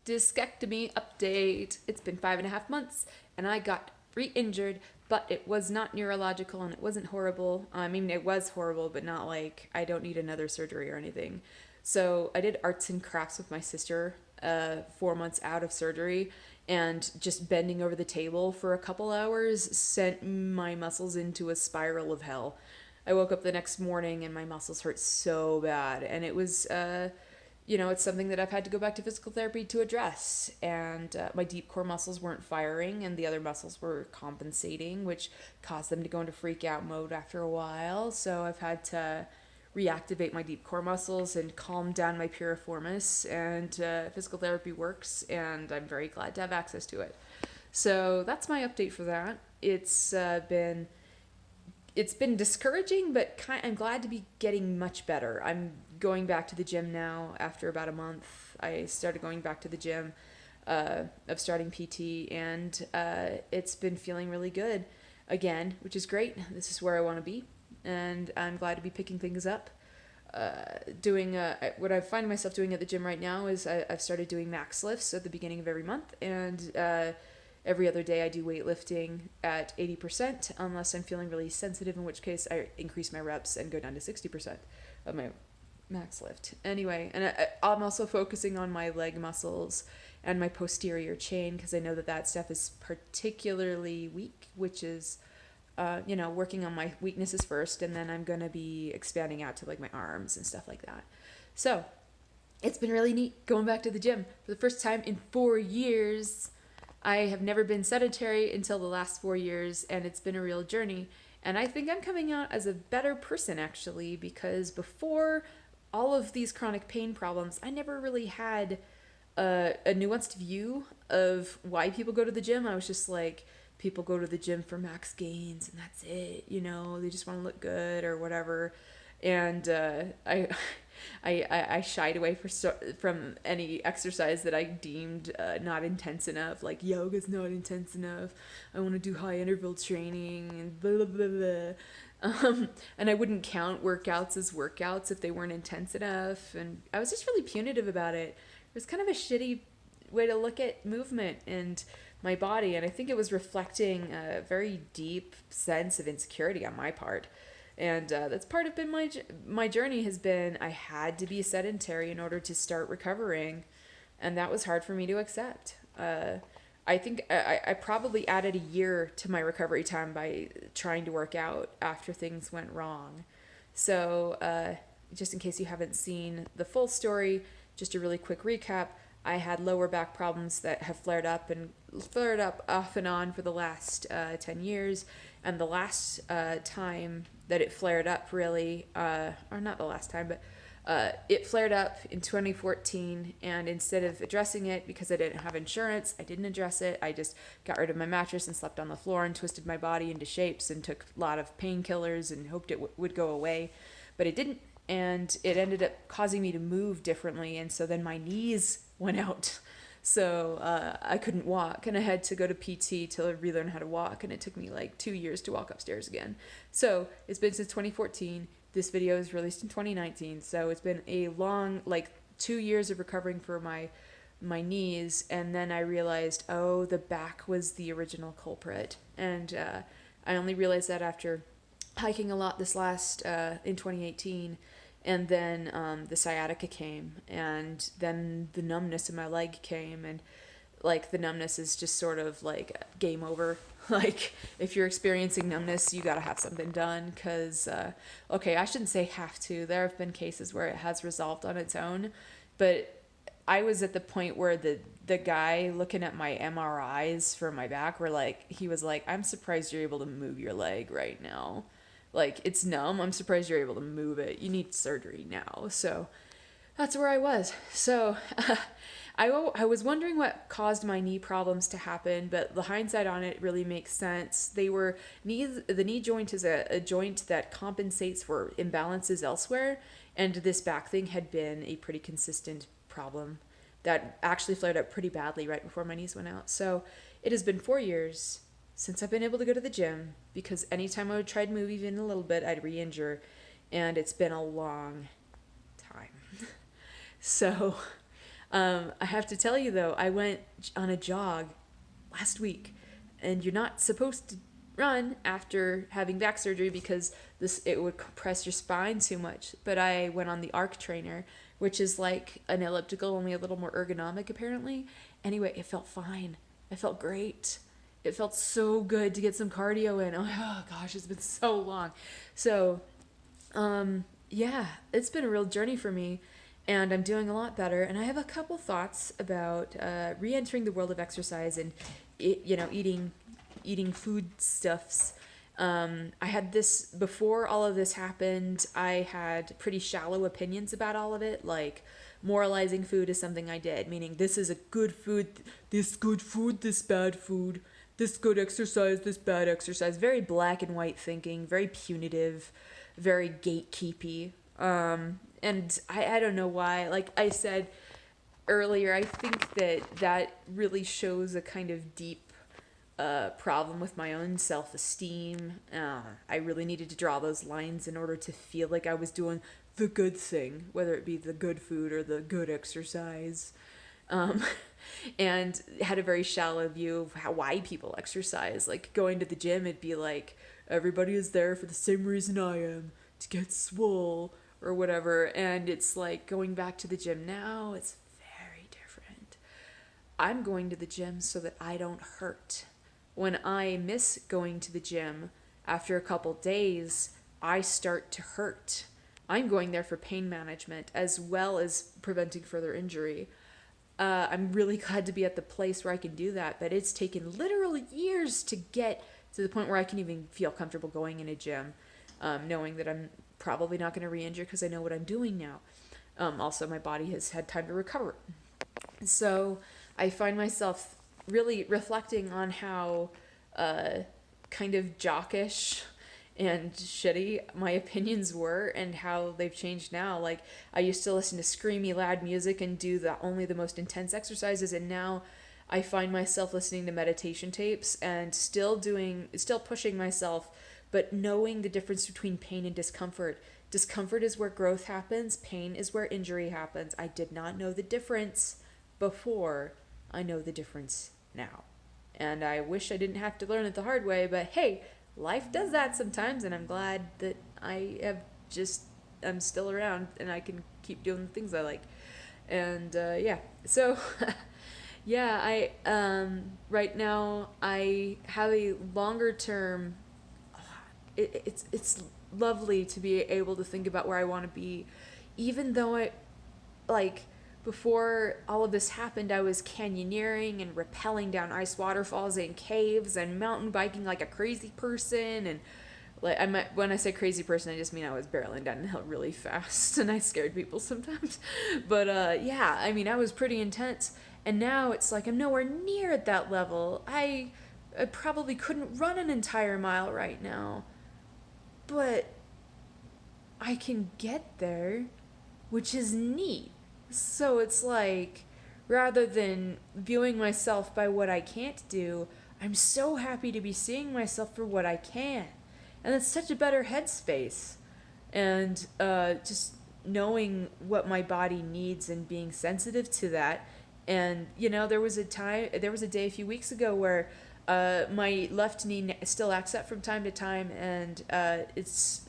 Discectomy update. It's been 5.5 months and I got re-injured, but it was not neurological and it wasn't horrible. I mean, it was horrible, but not like I don't need another surgery or anything. So I did arts and crafts with my sister 4 months out of surgery, and just bending over the table for a couple hours sent my muscles into a spiral of hell. I woke up the next morning and my muscles hurt so bad, and it was it's something that I've had to go back to physical therapy to address. And my deep core muscles weren't firing, and the other muscles were compensating, which caused them to go into freak out mode after a while. So I've had to reactivate my deep core muscles and calm down my piriformis. And physical therapy works, and I'm very glad to have access to it. So that's my update for that. It's been discouraging, but I'm glad to be getting much better. I'm going back to the gym now after about a month. I started going back to the gym of starting PT, and it's been feeling really good again, which is great. This is where I want to be, and I'm glad to be picking things up. Doing what I find myself doing at the gym right now is I've started doing max lifts at the beginning of every month, and every other day I do weightlifting at 80%, unless I'm feeling really sensitive, in which case I increase my reps and go down to 60% of my max lift. Anyway, and I'm also focusing on my leg muscles and my posterior chain, because I know that stuff is particularly weak, which is, working on my weaknesses first, and then I'm going to be expanding out to like my arms and stuff like that. So it's been really neat going back to the gym for the first time in 4 years. I have never been sedentary until the last 4 years, and it's been a real journey. And I think I'm coming out as a better person, actually, because before all of these chronic pain problems, I never really had a nuanced view of why people go to the gym. I was just like, people go to the gym for max gains, and that's it. They just want to look good or whatever. And I shied away from any exercise that I deemed not intense enough. Like, yoga's not intense enough. I want to do high interval training and blah, blah, blah, blah. And I wouldn't count workouts as workouts if they weren't intense enough. And I was just really punitive about it. It was kind of a shitty way to look at movement and my body. And I think it was reflecting a very deep sense of insecurity on my part. And that's part of my journey has been I had to be sedentary in order to start recovering, and that was hard for me to accept. I think I probably added a year to my recovery time by trying to work out after things went wrong. So just in case you haven't seen the full story, just a really quick recap. I had lower back problems that have flared up off and on for the last 10 years. And the last time that it flared up really, or not the last time, but it flared up in 2014. And instead of addressing it, because I didn't have insurance, I didn't address it. I just got rid of my mattress and slept on the floor and twisted my body into shapes and took a lot of painkillers and hoped it would go away. But it didn't. And it ended up causing me to move differently. And so then my knees went out. So I couldn't walk, and I had to go to PT to relearn how to walk, and it took me like 2 years to walk upstairs again. So it's been since 2014. This video is released in 2019. So it's been a long, like 2 years of recovering for my knees. And then I realized, oh, the back was the original culprit. And I only realized that after hiking a lot this last, in 2018. And then the sciatica came, and then the numbness in my leg came, and like the numbness is just sort of like game over. Like if you're experiencing numbness, you got to have something done, because okay, I shouldn't say have to. There have been cases where it has resolved on its own, but I was at the point where the guy looking at my MRIs for my back he was like, I'm surprised you're able to move your leg right now. Like, it's numb. I'm surprised you're able to move it. You need surgery now. So that's where I was. So I was wondering what caused my knee problems to happen, but the hindsight on it really makes sense. The knee joint is a joint that compensates for imbalances elsewhere, and this back thing had been a pretty consistent problem that actually flared up pretty badly right before my knees went out. So it has been 4 years since I've been able to go to the gym, because anytime I would try to move even a little bit, I'd re-injure, and it's been a long time. So I have to tell you though, I went on a jog last week, and you're not supposed to run after having back surgery because this it would compress your spine too much. But I went on the arc trainer, which is like an elliptical, only a little more ergonomic apparently. Anyway, it felt fine. It felt great. It felt so good to get some cardio in. Oh gosh, it's been so long. So, yeah, it's been a real journey for me, and I'm doing a lot better. And I have a couple thoughts about re-entering the world of exercise and, eating foodstuffs. I had this before all of this happened. I had pretty shallow opinions about all of it, like moralizing food is something I did, meaning this is a good food, this good food, this bad food, this good exercise, this bad exercise. Very black and white thinking, very punitive, very gatekeepy. And I don't know why. Like I said earlier, I think that really shows a kind of deep problem with my own self-esteem. I really needed to draw those lines in order to feel like I was doing the good thing, whether it be the good food or the good exercise. Um, and had a very shallow view of why people exercise. Like going to the gym, it'd be like everybody is there for the same reason I am, to get swole or whatever. And it's like going back to the gym now, it's very different. I'm going to the gym so that I don't hurt. When I miss going to the gym, after a couple days, I start to hurt. I'm going there for pain management as well as preventing further injury. I'm really glad to be at the place where I can do that, but it's taken literal years to get to the point where I can even feel comfortable going in a gym, knowing that I'm probably not going to re-injure because I know what I'm doing now. Also, my body has had time to recover. So I find myself really reflecting on how kind of jockish and shitty my opinions were and how they've changed now. Like I used to listen to screamy loud music and do only the most intense exercises, and now I find myself listening to meditation tapes and still pushing myself, but knowing the difference between pain and discomfort. Discomfort is where growth happens, pain is where injury happens. I did not know the difference before. I know the difference now. And I wish I didn't have to learn it the hard way, but hey, life does that sometimes, and I'm glad that I'm still around and I can keep doing the things I like. And yeah, so yeah, right now I have a longer term. It's lovely to be able to think about where I want to be, even though like before all of this happened, I was canyoneering and rappelling down ice waterfalls and caves and mountain biking like a crazy person. And like when I say crazy person, I just mean I was barreling down the hill really fast and I scared people sometimes. But yeah, I mean I was pretty intense. And now it's like I'm nowhere near at that level. I probably couldn't run an entire mile right now, but I can get there, which is neat. So it's like, rather than viewing myself by what I can't do, I'm so happy to be seeing myself for what I can. And it's such a better headspace. And just knowing what my body needs and being sensitive to that. And, there was a day a few weeks ago where my left knee still acts up from time to time. And it's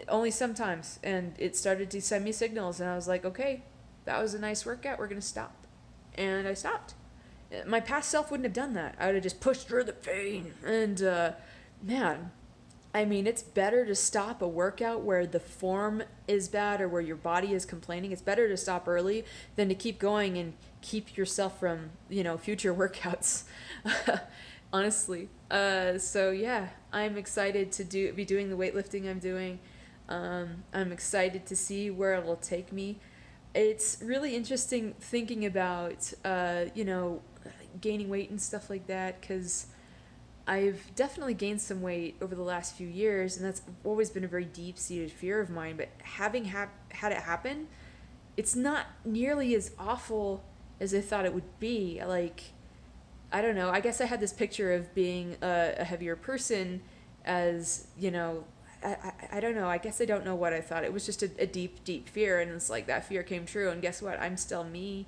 only sometimes, and it started to send me signals, and I was like, okay, that was a nice workout, we're gonna stop. And I stopped. My past self wouldn't have done that. I would have just pushed through the pain. And man, I mean, it's better to stop a workout where the form is bad or where your body is complaining. It's better to stop early than to keep going and keep yourself from future workouts. Honestly. So yeah, I'm excited to be doing the weightlifting I'm doing. I'm excited to see where it will take me. It's really interesting thinking about, gaining weight and stuff like that, because I've definitely gained some weight over the last few years, and that's always been a very deep-seated fear of mine. But having had it happen, it's not nearly as awful as I thought it would be. Like, I don't know, I guess I had this picture of being a heavier person as, I don't know. I guess I don't know what I thought. It was just a deep, deep fear. And it's like that fear came true. And guess what? I'm still me.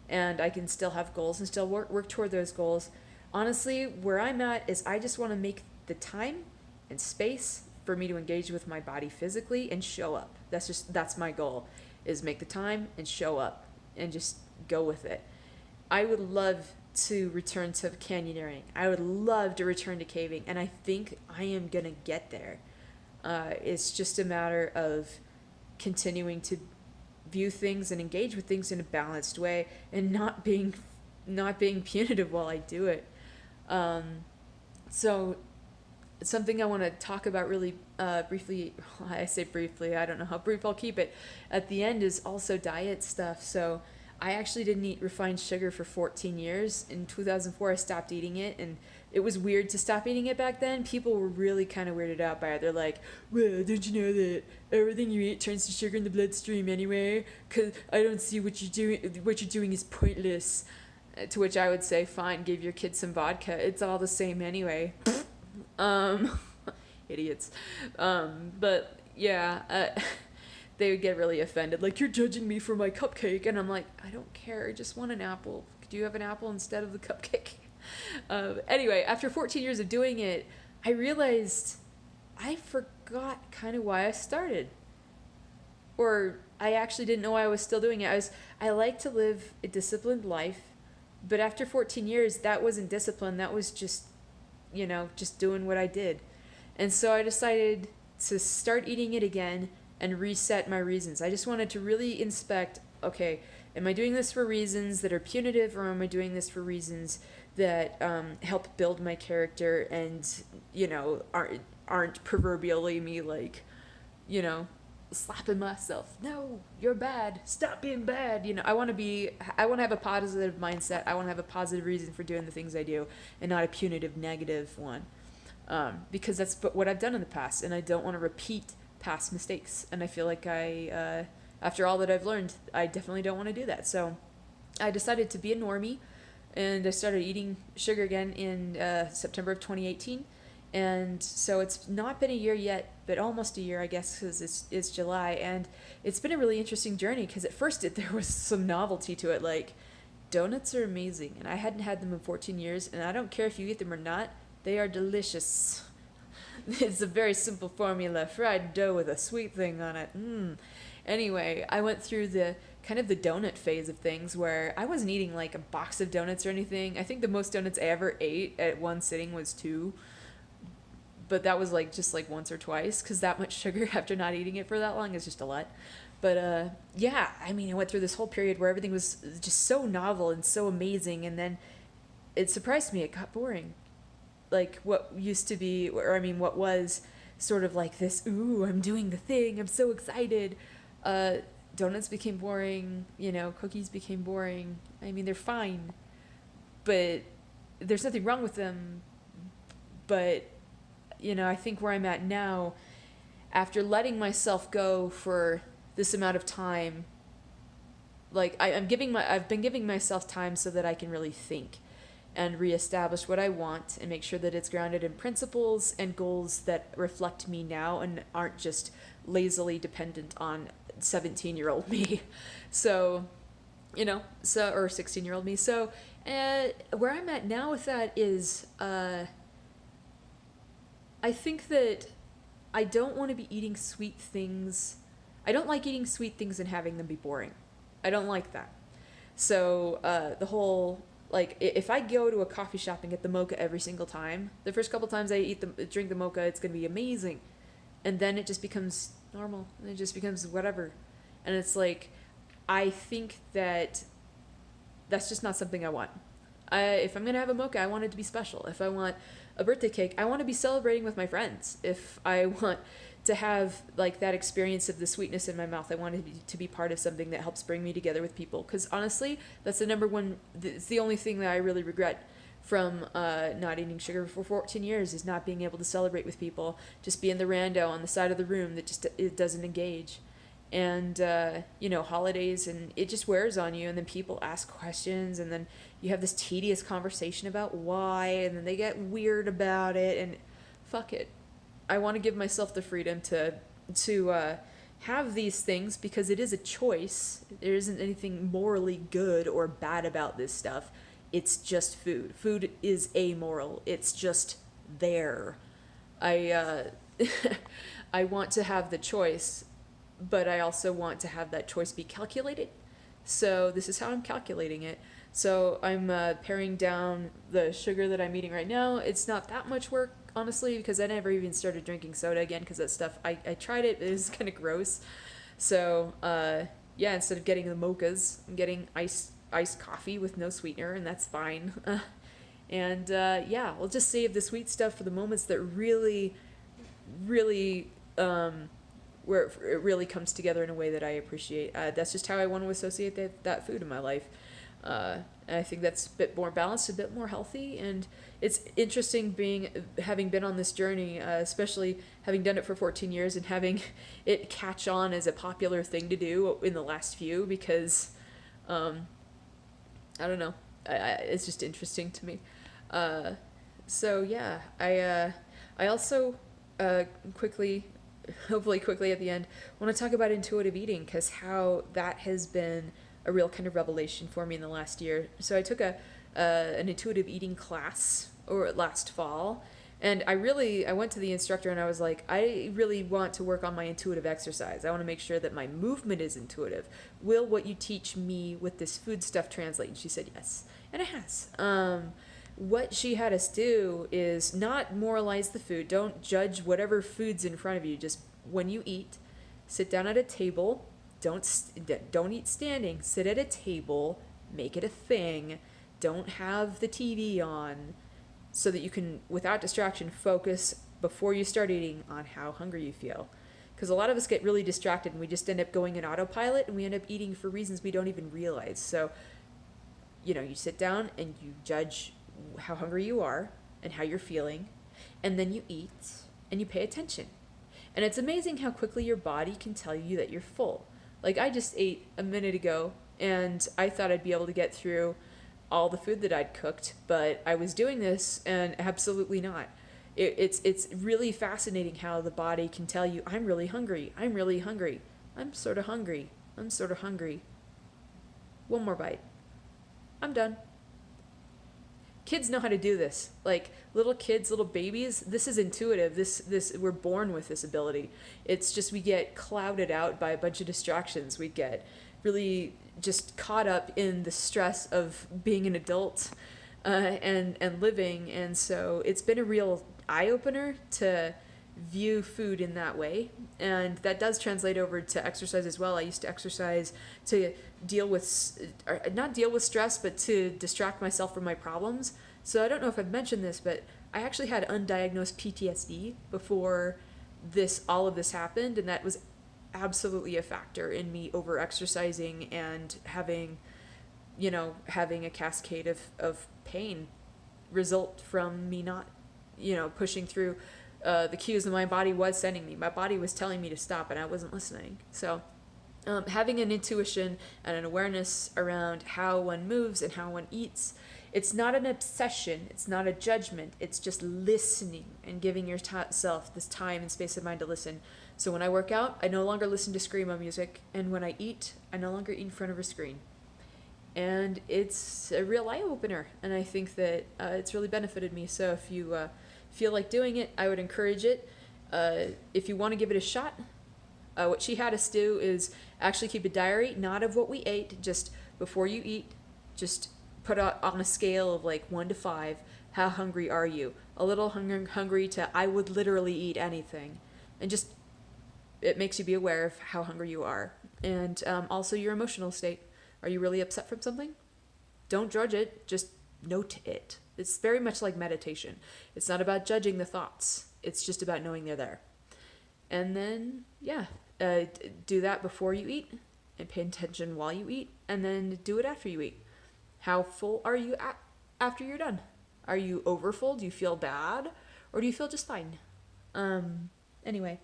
And I can still have goals and still work toward those goals. Honestly, where I'm at is I just want to make the time and space for me to engage with my body physically and show up. That's my goal, is make the time and show up and just go with it. I would love to return to canyoneering. I would love to return to caving, and I think I am gonna get there. It's just a matter of continuing to view things and engage with things in a balanced way, and not being punitive while I do it. So something I want to talk about really briefly, I say briefly, I don't know how brief I'll keep it, at the end, is also diet stuff. So I actually didn't eat refined sugar for 14 years. In 2004, I stopped eating it, and it was weird to stop eating it back then. People were really kind of weirded out by it. They're like, well, don't you know that everything you eat turns to sugar in the bloodstream anyway? Because I don't see what you're doing. What you're doing is pointless. To which I would say, fine, give your kid some vodka. It's all the same anyway. Idiots. But yeah, they would get really offended. Like, you're judging me for my cupcake. And I'm like, I don't care. I just want an apple. Do you have an apple instead of the cupcake? Anyway, after 14 years of doing it, I realized I forgot kind of why I started. Or I actually didn't know why I was still doing it. I like to live a disciplined life. But after 14 years, that wasn't discipline. That was just, just doing what I did. And so I decided to start eating it again and reset my reasons. I just wanted to really inspect, okay, am I doing this for reasons that are punitive, or am I doing this for reasons that help build my character and, aren't proverbially me like, slapping myself. No, you're bad. Stop being bad. I want to have a positive mindset. I want to have a positive reason for doing the things I do, and not a punitive, negative one. Because that's what I've done in the past, and I don't want to repeat past mistakes. And I feel like after all that I've learned, I definitely don't want to do that. So I decided to be a normie, and I started eating sugar again in September of 2018. And so it's not been a year yet, but almost a year, I guess, because it's July. And it's been a really interesting journey, because at first there was some novelty to it. Like, donuts are amazing, and I hadn't had them in 14 years, and I don't care if you eat them or not, they are delicious. It's a very simple formula: fried dough with a sweet thing on it. Anyway, I went through the donut phase of things, where I wasn't eating like a box of donuts or anything. I think the most donuts I ever ate at one sitting was 2. But that was just once or twice, because that much sugar after not eating it for that long is just a lot. But yeah, I went through this whole period where everything was just so novel and so amazing, and then it surprised me. It got boring. Like, what used to be, what was sort of like this, ooh, I'm doing the thing, I'm so excited. Donuts became boring, cookies became boring. They're fine, but there's nothing wrong with them. But I think where I'm at now, after letting myself go for this amount of time, I've been giving myself time so that I can really think and reestablish what I want, and make sure that it's grounded in principles and goals that reflect me now and aren't just lazily dependent on 17-year-old me. So, or 16-year-old me. So, where I'm at now with that is, I think that I don't want to be eating sweet things. I don't like eating sweet things and having them be boring. I don't like that. So the whole, if I go to a coffee shop and get the mocha every single time, the first couple times I drink the mocha, it's going to be amazing. And then it just becomes normal. And it just becomes whatever. And it's like, I think that that's just not something I want. If I'm going to have a mocha, I want it to be special. If I want a birthday cake, I want to be celebrating with my friends. If I want to have that experience of the sweetness in my mouth, I want it to be part of something that helps bring me together with people. Because honestly, that's the number one, it's the only thing that I really regret from not eating sugar for 14 years, is not being able to celebrate with people, just being the rando on the side of the room that it doesn't engage. And holidays, and it just wears on you, and then people ask questions, and then you have this tedious conversation about why, and then they get weird about it, and fuck it. I want to give myself the freedom to have these things because it is a choice. There isn't anything morally good or bad about this stuff. It's just food. Food is amoral. It's just there. I I want to have the choice, but I also want to have that choice be calculated. So this is how I'm calculating it. So I'm paring down the sugar that I'm eating right now. It's not that much work, honestly, because I never even started drinking soda again because that stuff, I tried it, it was kind of gross. So yeah, instead of getting the mochas, I'm getting iced coffee with no sweetener, and that's fine. And yeah, we'll just save the sweet stuff for the moments that really, really where it really comes together in a way that I appreciate. That's just how I want to associate that food in my life. And I think that's a bit more balanced, a bit more healthy, and it's interesting having been on this journey, especially having done it for 14 years and having it catch on as a popular thing to do in the last few, because I don't know, it's just interesting to me. So yeah, I also quickly, hopefully quickly at the end, want to talk about intuitive eating, because how that has been a real kind of revelation for me in the last year. So I took an intuitive eating class or last fall, and I went to the instructor and I was like, I really want to work on my intuitive exercise. I want to make sure that my movement is intuitive. Will what you teach me with this food stuff translate? And she said yes, and it has. What she had us do is not moralize the food. Don't judge whatever food's in front of you. Just when you eat, sit down at a table. Don't eat standing. Sit at a table. Make it a thing. Don't have the TV on, so that you can, without distraction, focus before you start eating on how hungry you feel. Because a lot of us get really distracted and we just end up going in autopilot, and we end up eating for reasons we don't even realize. So, you sit down and you judge how hungry you are and how you're feeling, and then you eat and you pay attention. And it's amazing how quickly your body can tell you that you're full. Like, I just ate a minute ago and I thought I'd be able to get through all the food that I'd cooked, but I was doing this and absolutely not. It's really fascinating how the body can tell you, I'm really hungry, I'm really hungry, I'm sort of hungry, I'm sort of hungry. One more bite. I'm done. Kids know how to do this. Like, little kids, little babies, this is intuitive. This we're born with this ability. It's just we get clouded out by a bunch of distractions. We get really just caught up in the stress of being an adult and living. And so it's been a real eye-opener to view food in that way, and that does translate over to exercise as well. I used to exercise to not deal with stress, but to distract myself from my problems. So I don't know if I've mentioned this, but I actually had undiagnosed PTSD before all of this happened, and that was absolutely a factor in me over exercising and having a cascade of pain result from me not pushing through the cues that my body was sending me. My body was telling me to stop, and I wasn't listening. So having an intuition and an awareness around how one moves and how one eats, it's not an obsession, it's not a judgment, it's just listening and giving yourself this time and space of mind to listen. So when I work out, I no longer listen to screamo music, and when I eat, I no longer eat in front of a screen. And it's a real eye-opener, and I think that it's really benefited me. So if you feel like doing it, I would encourage it. If you want to give it a shot, what she had us do is actually keep a diary, not of what we ate, just before you eat, just put on a scale of like 1 to 5, how hungry are you? A little hungry to I would literally eat anything. And just, it makes you be aware of how hungry you are. And also your emotional state. Are you really upset from something? Don't judge it, just note it. It's very much like meditation. It's not about judging the thoughts. It's just about knowing they're there. And then, do that before you eat, and pay attention while you eat, and then do it after you eat. How full are you after you're done? Are you overfull? Do you feel bad? Or do you feel just fine? Anyway,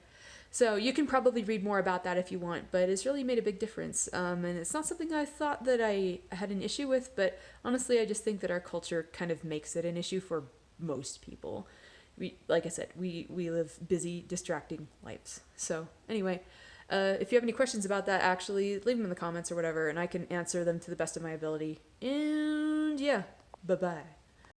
so you can probably read more about that if you want, but it's really made a big difference. And it's not something I thought that I had an issue with, but honestly, I just think that our culture kind of makes it an issue for most people. like I said, we live busy, distracting lives. So anyway, if you have any questions about that, actually leave them in the comments or whatever, and I can answer them to the best of my ability. And yeah, bye bye.